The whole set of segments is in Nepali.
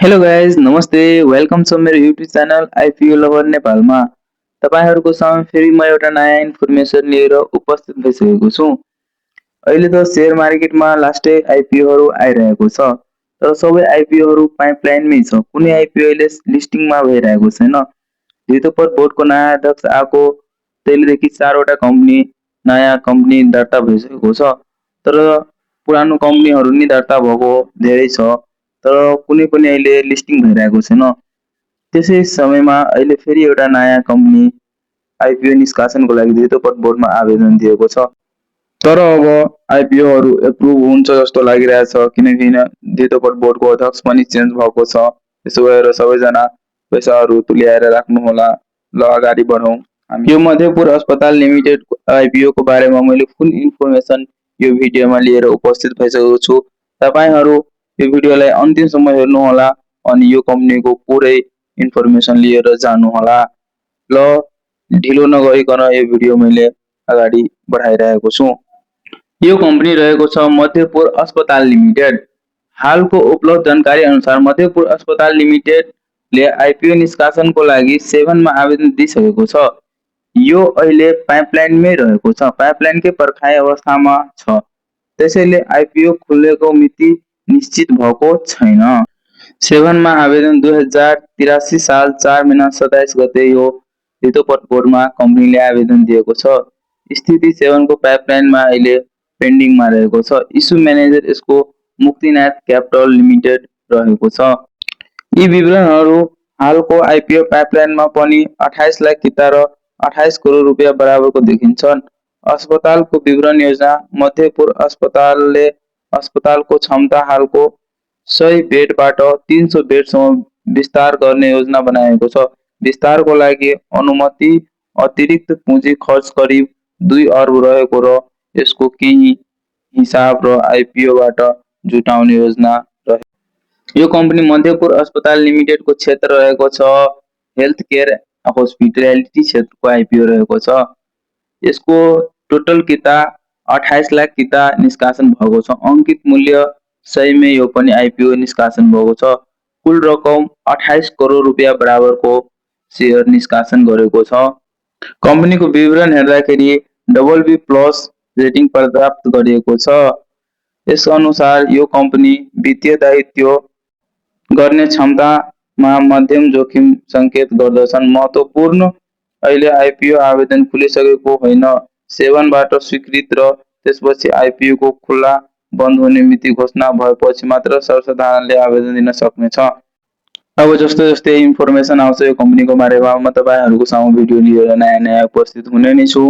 हेलो गाइज नमस्ते वेलकम छ मेरो युट्युब च्यानल आइपिओ लभर नेपालमा। तपाईहरुको सामु फेरि म एउटा नयाँ इन्फर्मेसन लिएर उपस्थित भइसकेको छु। अहिले त शेयर मार्केटमा लास्टै आइपिओहरु आइरहेको छ। तर सबै आइपिओहरु पाइपलाइनमै छ। कुनै आइपिओ अहिले लिस्टिङमा भइरहेको छैन। धितोपट बोर्डको नयाँ अध्यक्ष आएको त्यसलेदेखि 4 वटा कम्पनी नयाँ कम्पनी दर्ता भइसकेको छ। तर पुरानो कम्पनीहरु नि दर्ता भएको धेरै छ। तर कुनै पनि अहिले लिस्टिङ भइरहेको छैन। त्यसै समयमा अहिले फेरि एउटा नयाँ कम्पनी आइपिओ निष्कासनको लागि धितोपट बोर्डमा आवेदन दिएको छ। तर अब आइपिओहरु एप्रुभ हुन्छ जस्तो लागिरहेछ किनकि धितोपट बोर्डको अध्यक्ष पनि चेन्ज भएको छ। त्यसो भएर सबैजना पैसाहरु तुल्याएर राख्नु होला। ल अगाडि बढौं। यो मध्यपुर अस्पताल लिमिटेड आइपिओ को बारेमा मैले फुल इन्फर्मेसन यो भिडियोमा लिएर उपस्थित भइसकेको छु। तपाईहरु यो भिडियोलाई अन्तिमसम्म हेर्नु होला अनि यो कम्पनीको पुरै इन्फर्मेसन लिएर जानु होला। ल ढिलो नगरिकन यो भिडियो मैले अगाडि बढाइरहेको छु। यो कम्पनी रहेको छ मध्यपुर अस्पताल लिमिटेड। हालको उपलब्ध जानकारी अनुसार मध्यपुर अस्पताल लिमिटेड ले आइपिओ निष्कासनको लागि 7 मा आवेदन दिइसकेको छ। यो अहिले पाइपलाइनमै रहेको छ। पाइपलाइनकै पर्खाइ अवस्थामा छ। त्यसैले आइपिओ खुलेको मिति निश्चित भएको छैन। 7 मा आवेदन 2083 साल 4 महिना 27 गते यो धितोपट बोर्डमा कम्पनीले आवेदन दिएको छ। स्थिति 7 को पाइपलाइनमा अहिले पेन्डिङमा रहेको छ। इस्यु म्यानेजर यसको मुक्तिनाथ क्यापिटल लिमिटेड रहेको छ। यी विवरणहरू हालको आइपिओ पाइपलाइनमा पनि 28 लाख किता र 28 करोड रुपैयाँ बराबरको देखिन्छन्। अस्पतालको विवरण योजना मध्यपुर अस्पतालले अस्पतालको क्षमता हालको 100 बेडबाट 300 बेडसम्म विस्तार गर्ने योजना बनाएको छ। विस्तारको लागि अनुमति अतिरिक्त पुँजी खर्च करिब 2 अर्ब रहेको र यसको केही हिसाब र आइपिओबाट जुटाउने योजना रहे। यो कम्पनी मध्यपुर अस्पताल लिमिटेडको क्षेत्र रहेको छ हेल्थ केयर हस्पिटालिटी क्षेत्रको आइपिओ रहेको छ। यसको टोटल किता 28 लाख किता निष्कासन भएको छ। अंकित मूल्य 100 मै यो पनि आइपिओ निष्कासन भएको छ। कुल रकम 28 करोड रुपैयाँ बराबरको शेयर निष्कासन गरेको छ। कम्पनीको विवरण हेर्दाखेरि BB+ रेटिङ प्राप्त गरिएको छ। यस अनुसार यो कम्पनी वित्तीय दायित्व गर्ने क्षमतामा मध्यम जोखिम संकेत गर्दछन्। महत्त्वपूर्ण अहिले आइपिओ आवेदन खुलिसकेको होइन। 7 बाट स्वीकृत र त्यसपछि आइपिओ को खुला बन्द हुने मिति घोषणा भएपछि मात्र सर्वसाधारणले आवेदन दिन सक्नेछ। अब जस्तै इन्फर्मेसन आउँछ यो कम्पनीको बारेमा म तपाईहरुको सामु भिडियो लिएर नयाँ उपस्थित हुने नै छु।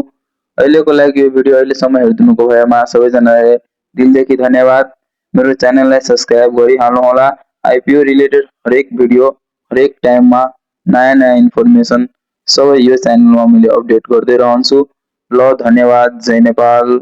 अहिलेको लागि यो भिडियो अहिलेसम्म हेर्दिनुको भएमा सबैजनालाई दिलदेखि धन्यवाद। मेरो च्यानललाई सब्स्क्राइब गरिहाल्नु होला। आइपिओ रिलेटेड हरेक भिडियो हरेक टाइममा नयाँ इन्फर्मेसन सबै यो च्यानलमा मैले अपडेट गर्दै रहन्छु। ल धन्यवाद। जय नेपाल।